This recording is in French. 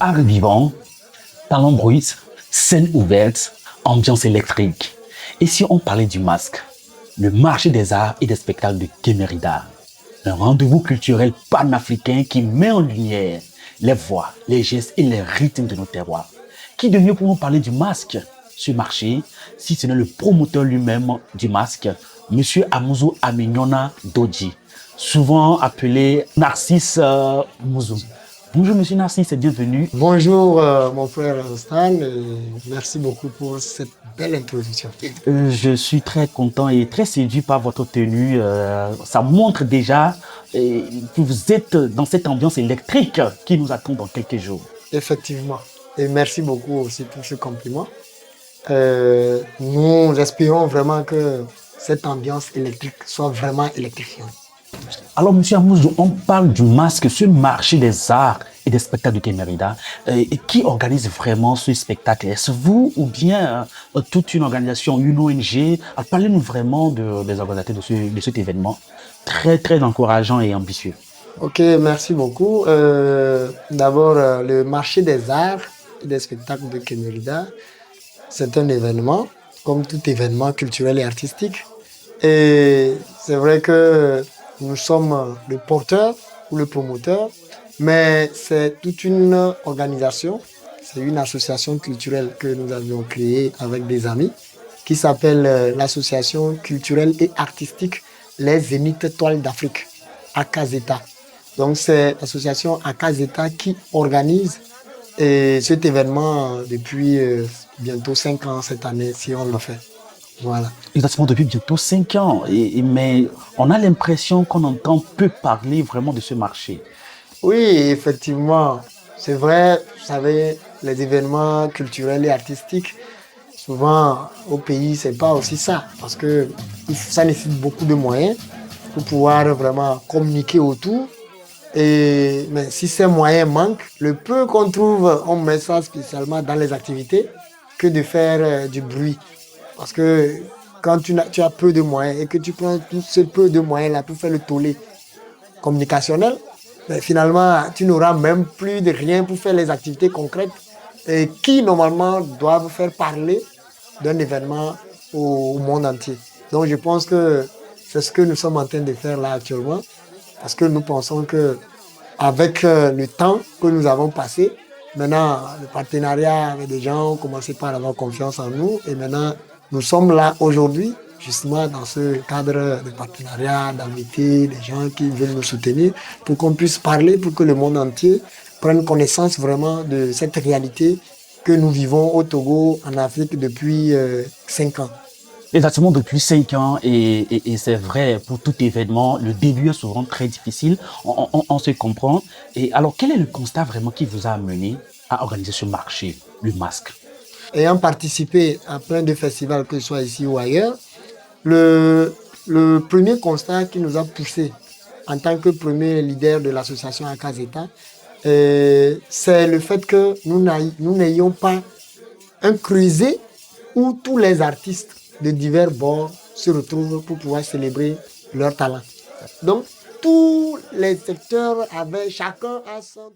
art vivant, talent brut, scène ouverte, ambiance électrique. Et si on parlait du masque, le marché des arts et des spectacles de Kemerida, un rendez-vous culturel panafricain qui met en lumière les voix, les gestes et les rythmes de nos terroirs. Qui de mieux pour nous parler du masque, ce marché, si ce n'est le promoteur lui-même du masque, Monsieur Amuzu Aminyona Dodji, souvent appelé Narcisse Mouzou. Bonjour Monsieur Narcisse et bienvenue. Bonjour mon frère Stan et merci beaucoup pour cette belle introduction. Je suis très content et très séduit par votre tenue. Ça montre déjà que vous êtes dans cette ambiance électrique qui nous attend dans quelques jours. Effectivement. Et merci beaucoup aussi pour ce compliment. Nous espérons vraiment que cette ambiance électrique soit vraiment électrifiante. Alors, Monsieur Amouzou, on parle du masque, ce marché des arts et des spectacles de Kemerida. Et qui organise vraiment ce spectacle? Est-ce vous ou bien toute une organisation, une ONG? Parlez-nous vraiment des organisateurs de cet événement très, très encourageant et ambitieux. Ok, merci beaucoup. D'abord, le marché des arts et des spectacles de Kemerida, c'est un événement, comme tout événement culturel et artistique. Et c'est vrai que nous sommes le porteur ou le promoteur, mais c'est toute une organisation, c'est une association culturelle que nous avions créée avec des amis qui s'appelle l'association culturelle et artistique Les Zénith Toiles d'Afrique, AKZETA. Donc c'est l'association AKZETA qui organise cet événement depuis bientôt 5 ans cette année, si on le fait. Voilà. Exactement, depuis bientôt 5 ans. Mais on a l'impression qu'on entend peu parler vraiment de ce marché. Oui, effectivement, c'est vrai, vous savez, les événements culturels et artistiques, souvent au pays, c'est pas aussi ça, parce que ça nécessite beaucoup de moyens pour pouvoir vraiment communiquer autour. Mais si ces moyens manquent, le peu qu'on trouve, on met ça spécialement dans les activités que de faire du bruit. Parce que quand tu as peu de moyens et que tu prends tout ce peu de moyens-là pour faire le tollé communicationnel, mais finalement, tu n'auras même plus de rien pour faire les activités concrètes et qui, normalement, doivent faire parler d'un événement au monde entier. Donc, je pense que c'est ce que nous sommes en train de faire là actuellement parce que nous pensons que avec le temps que nous avons passé, maintenant, le partenariat avec des gens ont commencé par avoir confiance en nous et maintenant, nous sommes là aujourd'hui, justement dans ce cadre de partenariat, d'amitié, des gens qui veulent nous soutenir pour qu'on puisse parler, pour que le monde entier prenne connaissance vraiment de cette réalité que nous vivons au Togo, en Afrique, depuis 5 ans. Exactement, depuis 5 ans, et c'est vrai, pour tout événement, le début est souvent très difficile, on se comprend. Et alors, quel est le constat vraiment qui vous a amené à organiser ce marché, le masque? Ayant participé à plein de festivals, que ce soit ici ou ailleurs, le premier constat qui nous a poussé en tant que premier leader de l'association AKZETA, c'est le fait que nous n'ayons pas un creuset où tous les artistes de divers bords se retrouvent pour pouvoir célébrer leur talent. Donc, tous les secteurs avaient chacun à son...